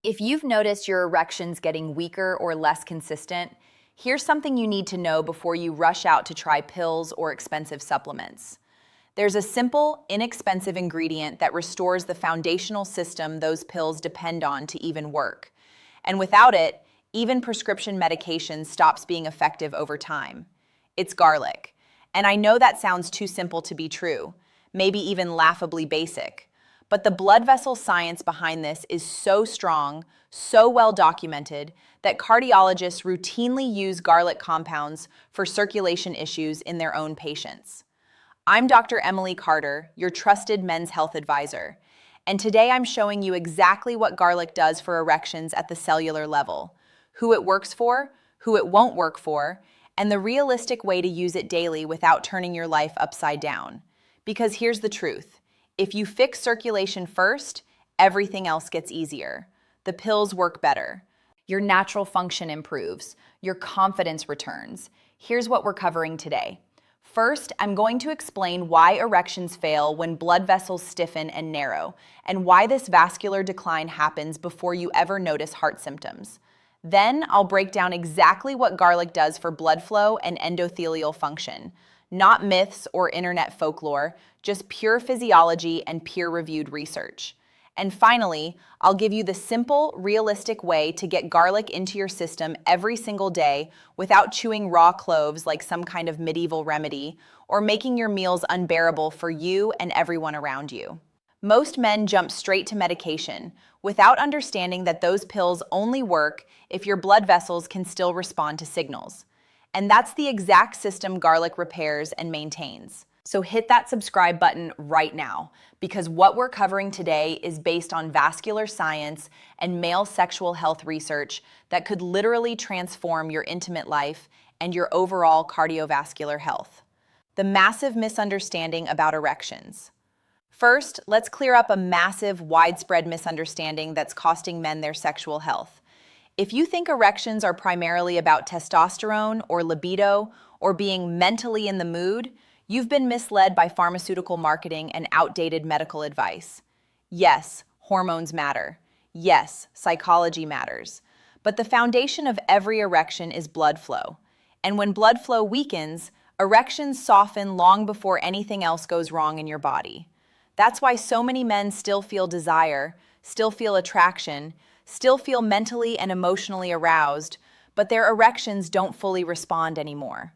If you've noticed your erections getting weaker or less consistent, here's something you need to know before you rush out to try pills or expensive supplements. There's a simple, inexpensive ingredient that restores the foundational system those pills depend on to even work. And without it, even prescription medication stops being effective over time. It's garlic. And I know that sounds too simple to be true, maybe even laughably basic. But the blood vessel science behind this is so strong, so well documented, that cardiologists routinely use garlic compounds for circulation issues in their own patients. I'm Dr. Emily Carter, your trusted men's health advisor, and today I'm showing you exactly what garlic does for erections at the cellular level, who it works for, who it won't work for, and the realistic way to use it daily without turning your life upside down. Because here's the truth. If you fix circulation first, everything else gets easier. The pills work better. Your natural function improves. Your confidence returns. Here's what we're covering today. First, I'm going to explain why erections fail when blood vessels stiffen and narrow, and why this vascular decline happens before you ever notice heart symptoms. Then, I'll break down exactly what garlic does for blood flow and endothelial function. Not myths or internet folklore, just pure physiology and peer-reviewed research. And finally, I'll give you the simple, realistic way to get garlic into your system every single day without chewing raw cloves like some kind of medieval remedy, or making your meals unbearable for you and everyone around you. Most men jump straight to medication, without understanding that those pills only work if your blood vessels can still respond to signals. And that's the exact system garlic repairs and maintains. So hit that subscribe button right now, because what we're covering today is based on vascular science and male sexual health research that could literally transform your intimate life and your overall cardiovascular health. The massive misunderstanding about erections. First, let's clear up a massive, widespread misunderstanding that's costing men their sexual health. If you think erections are primarily about testosterone or libido or being mentally in the mood, you've been misled by pharmaceutical marketing and outdated medical advice. Yes, hormones matter. Yes, psychology matters. But the foundation of every erection is blood flow. And when blood flow weakens, erections soften long before anything else goes wrong in your body. That's why so many men still feel desire, still feel attraction, still feel mentally and emotionally aroused, but their erections don't fully respond anymore.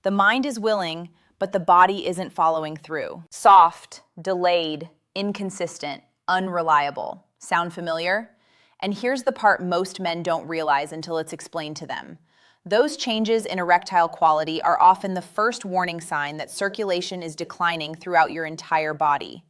The mind is willing, but the body isn't following through. Soft, delayed, inconsistent, unreliable. Sound familiar? And here's the part most men don't realize until it's explained to them. Those changes in erectile quality are often the first warning sign that circulation is declining throughout your entire body.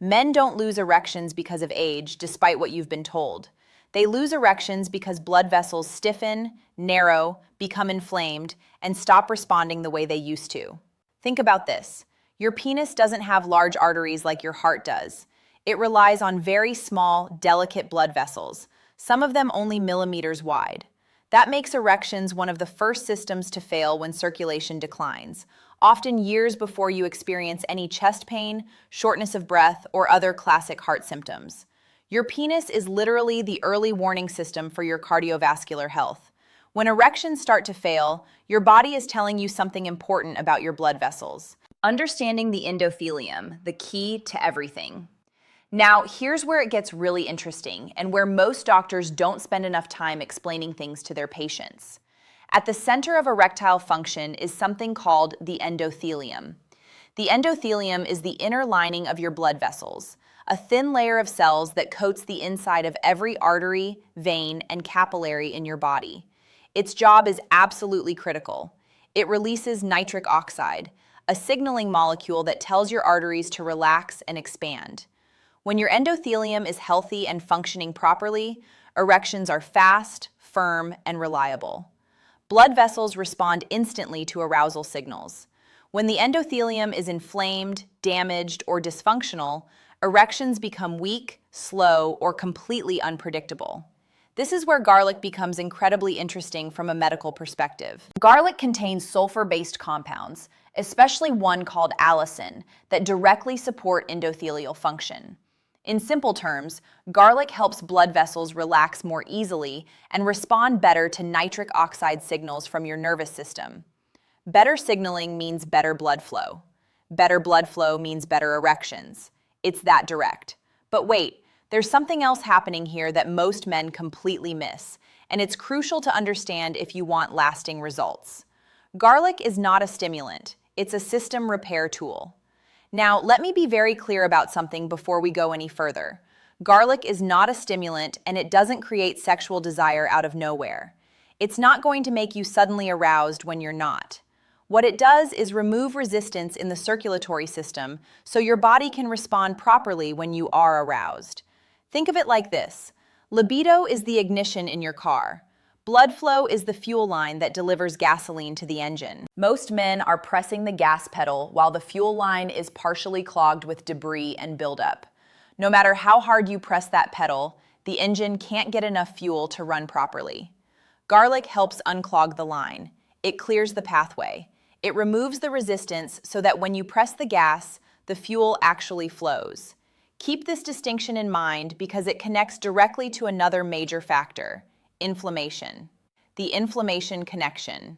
Men don't lose erections because of age, despite what you've been told. They lose erections because blood vessels stiffen, narrow, become inflamed, and stop responding the way they used to. Think about this. Your penis doesn't have large arteries like your heart does. It relies on very small, delicate blood vessels, some of them only millimeters wide. That makes erections one of the first systems to fail when circulation declines, often years before you experience any chest pain, shortness of breath, or other classic heart symptoms. Your penis is literally the early warning system for your cardiovascular health. When erections start to fail, your body is telling you something important about your blood vessels. Understanding the endothelium, the key to everything. Now, here's where it gets really interesting and where most doctors don't spend enough time explaining things to their patients. At the center of erectile function is something called the endothelium. The endothelium is the inner lining of your blood vessels, a thin layer of cells that coats the inside of every artery, vein, and capillary in your body. Its job is absolutely critical. It releases nitric oxide, a signaling molecule that tells your arteries to relax and expand. When your endothelium is healthy and functioning properly, erections are fast, firm, and reliable. Blood vessels respond instantly to arousal signals. When the endothelium is inflamed, damaged, or dysfunctional, erections become weak, slow, or completely unpredictable. This is where garlic becomes incredibly interesting from a medical perspective. Garlic contains sulfur-based compounds, especially one called allicin, that directly support endothelial function. In simple terms, garlic helps blood vessels relax more easily and respond better to nitric oxide signals from your nervous system. Better signaling means better blood flow. Better blood flow means better erections. It's that direct. But wait, there's something else happening here that most men completely miss, and it's crucial to understand if you want lasting results. Garlic is not a stimulant, it's a system repair tool. Now, let me be very clear about something before we go any further. Garlic is not a stimulant, and it doesn't create sexual desire out of nowhere. It's not going to make you suddenly aroused when you're not. What it does is remove resistance in the circulatory system so your body can respond properly when you are aroused. Think of it like this. Libido is the ignition in your car. Blood flow is the fuel line that delivers gasoline to the engine. Most men are pressing the gas pedal while the fuel line is partially clogged with debris and buildup. No matter how hard you press that pedal, the engine can't get enough fuel to run properly. Garlic helps unclog the line. It clears the pathway. It removes the resistance so that when you press the gas, the fuel actually flows. Keep this distinction in mind because it connects directly to another major factor: inflammation. The inflammation connection.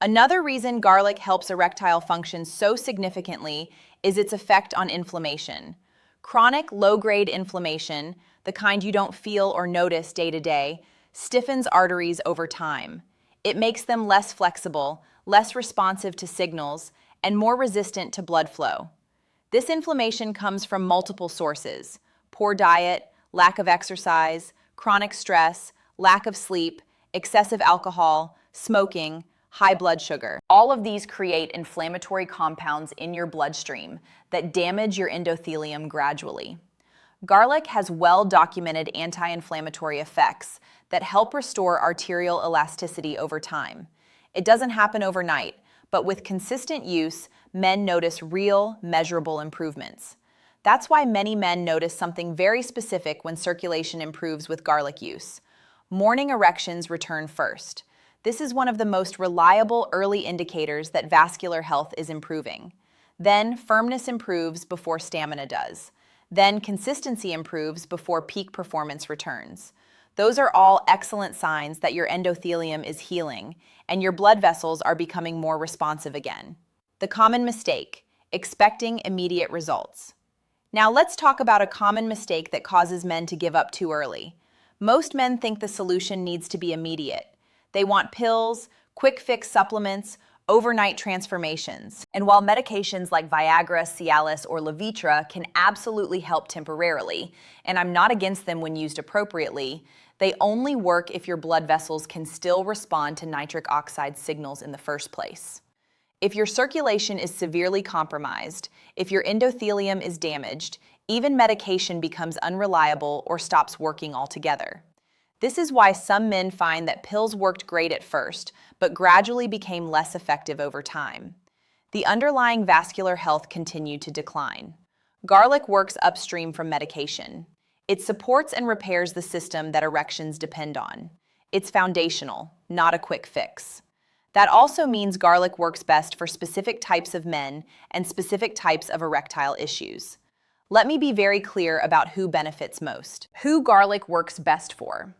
Another reason garlic helps erectile function so significantly is its effect on inflammation. Chronic low-grade inflammation, the kind you don't feel or notice day to day, stiffens arteries over time. It makes them less flexible, less responsive to signals, and more resistant to blood flow. This inflammation comes from multiple sources: poor diet, lack of exercise, chronic stress, lack of sleep, excessive alcohol, smoking, high blood sugar. All of these create inflammatory compounds in your bloodstream that damage your endothelium gradually. Garlic has well-documented anti-inflammatory effects that help restore arterial elasticity over time. It doesn't happen overnight, but with consistent use, men notice real, measurable improvements. That's why many men notice something very specific when circulation improves with garlic use. Morning erections return first. This is one of the most reliable early indicators that vascular health is improving. Then, firmness improves before stamina does. Then, consistency improves before peak performance returns. Those are all excellent signs that your endothelium is healing and your blood vessels are becoming more responsive again. The common mistake: expecting immediate results. Now let's talk about a common mistake that causes men to give up too early. Most men think the solution needs to be immediate. They want pills, quick fix supplements, overnight transformations. And while medications like Viagra, Cialis, or Levitra can absolutely help temporarily, and I'm not against them when used appropriately, they only work if your blood vessels can still respond to nitric oxide signals in the first place. If your circulation is severely compromised, if your endothelium is damaged, even medication becomes unreliable or stops working altogether. This is why some men find that pills worked great at first, but gradually became less effective over time. The underlying vascular health continued to decline. Garlic works upstream from medication. It supports and repairs the system that erections depend on. It's foundational, not a quick fix. That also means garlic works best for specific types of men and specific types of erectile issues. Let me be very clear about who benefits most. Who garlic works best for.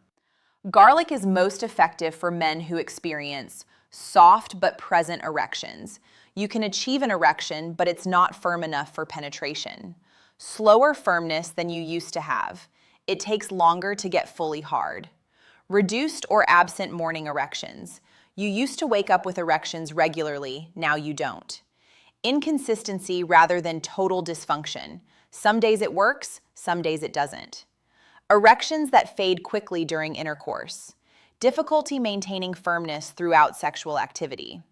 Garlic is most effective for men who experience soft but present erections. You can achieve an erection, but it's not firm enough for penetration. Slower firmness than you used to have. It takes longer to get fully hard. Reduced or absent morning erections. You used to wake up with erections regularly, now you don't. Inconsistency rather than total dysfunction. Some days it works, some days it doesn't. Erections that fade quickly during intercourse. Difficulty maintaining firmness throughout sexual activity.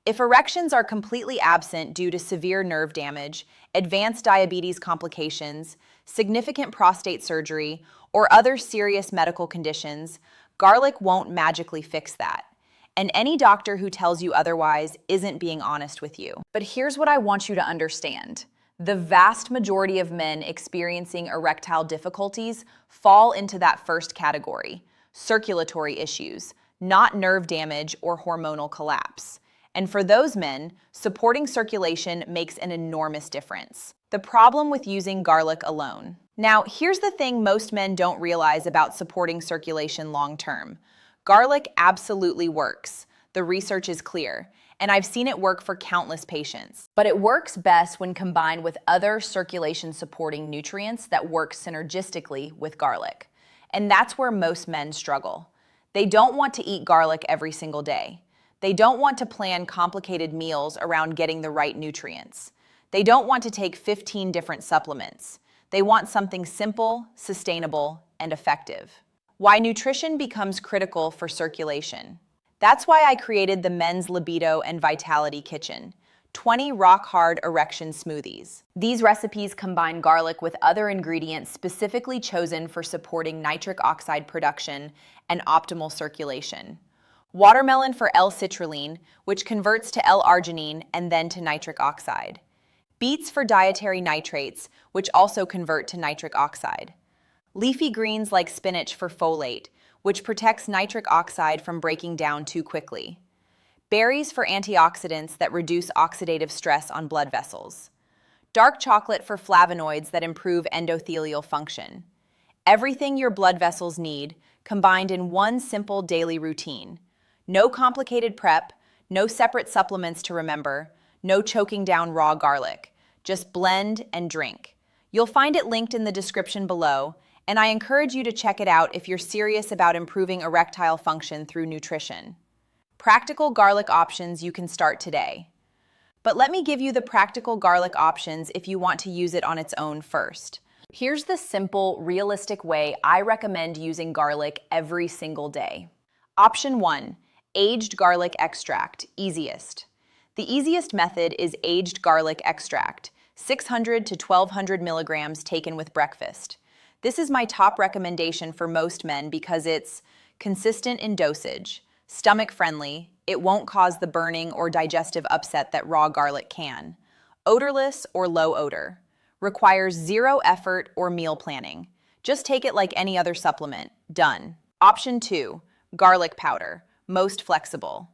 If erections are completely absent due to severe nerve damage, advanced diabetes complications, significant prostate surgery, or other serious medical conditions, garlic won't magically fix that. And any doctor who tells you otherwise isn't being honest with you. But here's what I want you to understand. The vast majority of men experiencing erectile difficulties fall into that first category: circulatory issues, not nerve damage or hormonal collapse. And for those men, supporting circulation makes an enormous difference. The problem with using garlic alone. Now, here's the thing most men don't realize about supporting circulation long term. Garlic absolutely works. The research is clear, and I've seen it work for countless patients. But it works best when combined with other circulation-supporting nutrients that work synergistically with garlic. And that's where most men struggle. They don't want to eat garlic every single day. They don't want to plan complicated meals around getting the right nutrients. They don't want to take 15 different supplements. They want something simple, sustainable, and effective. Why nutrition becomes critical for circulation. That's why I created the Men's Libido and Vitality Kitchen, 20 rock-hard erection smoothies. These recipes combine garlic with other ingredients specifically chosen for supporting nitric oxide production and optimal circulation. Watermelon for L-citrulline, which converts to L-arginine and then to nitric oxide. Beets for dietary nitrates, which also convert to nitric oxide. Leafy greens like spinach for folate, which protects nitric oxide from breaking down too quickly. Berries for antioxidants that reduce oxidative stress on blood vessels. Dark chocolate for flavonoids that improve endothelial function. Everything your blood vessels need, combined in one simple daily routine. No complicated prep, no separate supplements to remember, no choking down raw garlic. Just blend and drink. You'll find it linked in the description below, and I encourage you to check it out if you're serious about improving erectile function through nutrition. Practical garlic options you can start today. But let me give you the practical garlic options if you want to use it on its own first. Here's the simple, realistic way I recommend using garlic every single day. Option 1, aged garlic extract, easiest. The easiest method is aged garlic extract, 600 to 1200 milligrams taken with breakfast. This is my top recommendation for most men because it's consistent in dosage, stomach-friendly, it won't cause the burning or digestive upset that raw garlic can, odorless or low odor, requires zero effort or meal planning. Just take it like any other supplement. Done. Option 2, garlic powder, most flexible.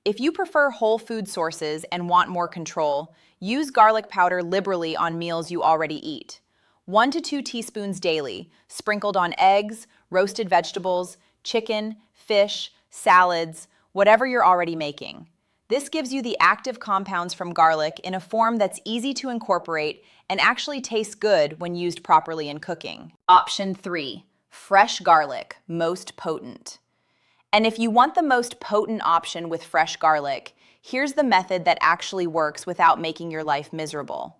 If you prefer whole food sources and want more control, use garlic powder liberally on meals you already eat. 1 to 2 teaspoons daily, sprinkled on eggs, roasted vegetables, chicken, fish, salads, whatever you're already making. This gives you the active compounds from garlic in a form that's easy to incorporate and actually tastes good when used properly in cooking. Option 3, fresh garlic, most potent. And if you want the most potent option with fresh garlic, here's the method that actually works without making your life miserable.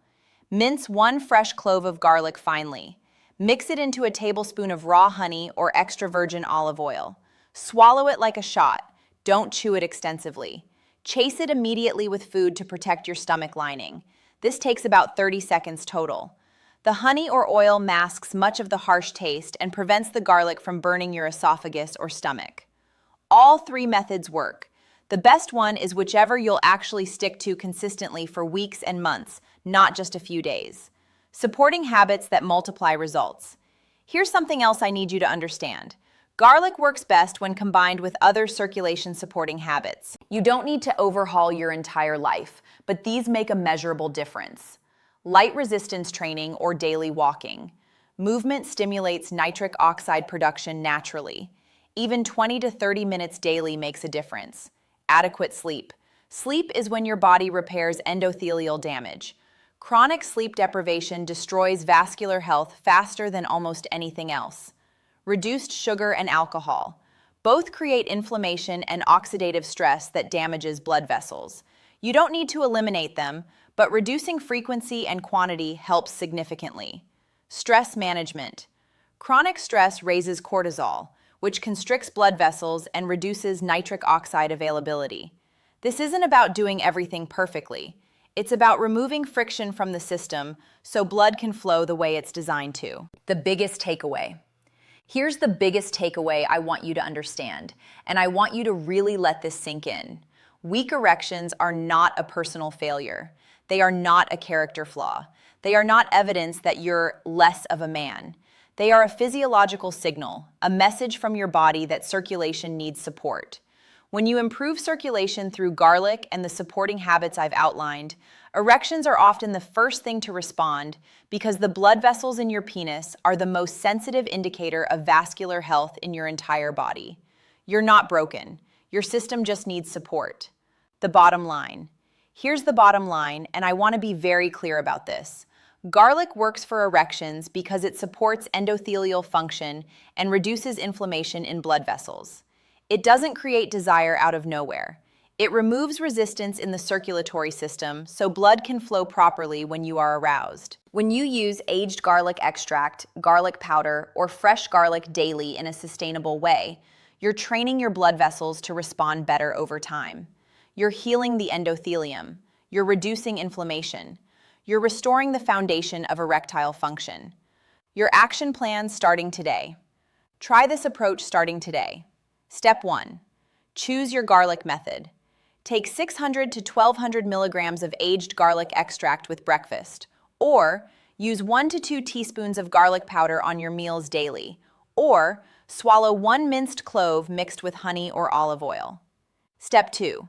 Mince 1 fresh clove of garlic finely. Mix it into a tablespoon of raw honey or extra virgin olive oil. Swallow it like a shot. Don't chew it extensively. Chase it immediately with food to protect your stomach lining. This takes about 30 seconds total. The honey or oil masks much of the harsh taste and prevents the garlic from burning your esophagus or stomach. All 3 methods work. The best one is whichever you'll actually stick to consistently for weeks and months, not just a few days. Supporting habits that multiply results. Here's something else I need you to understand. Garlic works best when combined with other circulation-supporting habits. You don't need to overhaul your entire life, but these make a measurable difference. Light resistance training or daily walking. Movement stimulates nitric oxide production naturally. Even 20 to 30 minutes daily makes a difference. Adequate sleep. Sleep is when your body repairs endothelial damage. Chronic sleep deprivation destroys vascular health faster than almost anything else. Reduced sugar and alcohol. Both create inflammation and oxidative stress that damages blood vessels. You don't need to eliminate them, but reducing frequency and quantity helps significantly. Stress management. Chronic stress raises cortisol, which constricts blood vessels and reduces nitric oxide availability. This isn't about doing everything perfectly. It's about removing friction from the system so blood can flow the way it's designed to. The biggest takeaway. Here's the biggest takeaway I want you to understand, and I want you to really let this sink in. Weak erections are not a personal failure. They are not a character flaw. They are not evidence that you're less of a man. They are a physiological signal, a message from your body that circulation needs support. When you improve circulation through garlic and the supporting habits I've outlined, erections are often the first thing to respond because the blood vessels in your penis are the most sensitive indicator of vascular health in your entire body. You're not broken. Your system just needs support. The bottom line. Here's the bottom line, and I want to be very clear about this. Garlic works for erections because it supports endothelial function and reduces inflammation in blood vessels. It doesn't create desire out of nowhere. It removes resistance in the circulatory system so blood can flow properly when you are aroused. When you use aged garlic extract, garlic powder, or fresh garlic daily in a sustainable way, you're training your blood vessels to respond better over time. You're healing the endothelium. You're reducing inflammation. You're restoring the foundation of erectile function. Your action plans starting today. Try this approach starting today. Step 1. Choose your garlic method. Take 600 to 1200 milligrams of aged garlic extract with breakfast, or use 1 to 2 teaspoons of garlic powder on your meals daily, or swallow 1 minced clove mixed with honey or olive oil. Step 2.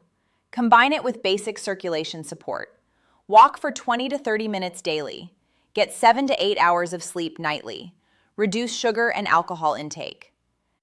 Combine it with basic circulation support. Walk for 20 to 30 minutes daily. Get 7 to 8 hours of sleep nightly. Reduce sugar and alcohol intake.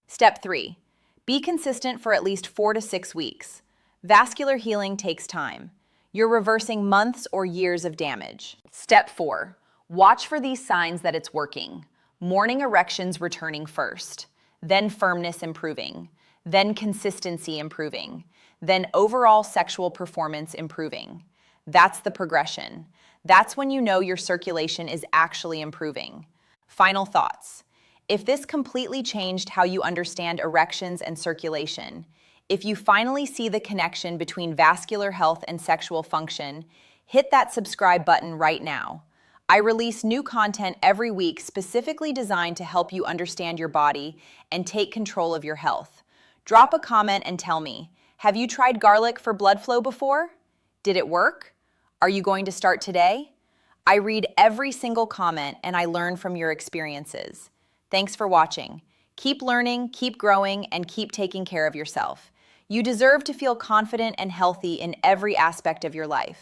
Step 3. Be consistent for at least 4 to 6 weeks. Vascular healing takes time. You're reversing months or years of damage. Step 4. Watch for these signs that it's working. Morning erections returning first, then firmness improving, then consistency improving, then overall sexual performance improving. That's the progression. That's when you know your circulation is actually improving. Final thoughts. If this completely changed how you understand erections and circulation, if you finally see the connection between vascular health and sexual function, hit that subscribe button right now. I release new content every week specifically designed to help you understand your body and take control of your health. Drop a comment and tell me, have you tried garlic for blood flow before? Did it work? Are you going to start today? I read every single comment and I learn from your experiences. Thanks for watching. Keep learning, keep growing, and keep taking care of yourself. You deserve to feel confident and healthy in every aspect of your life.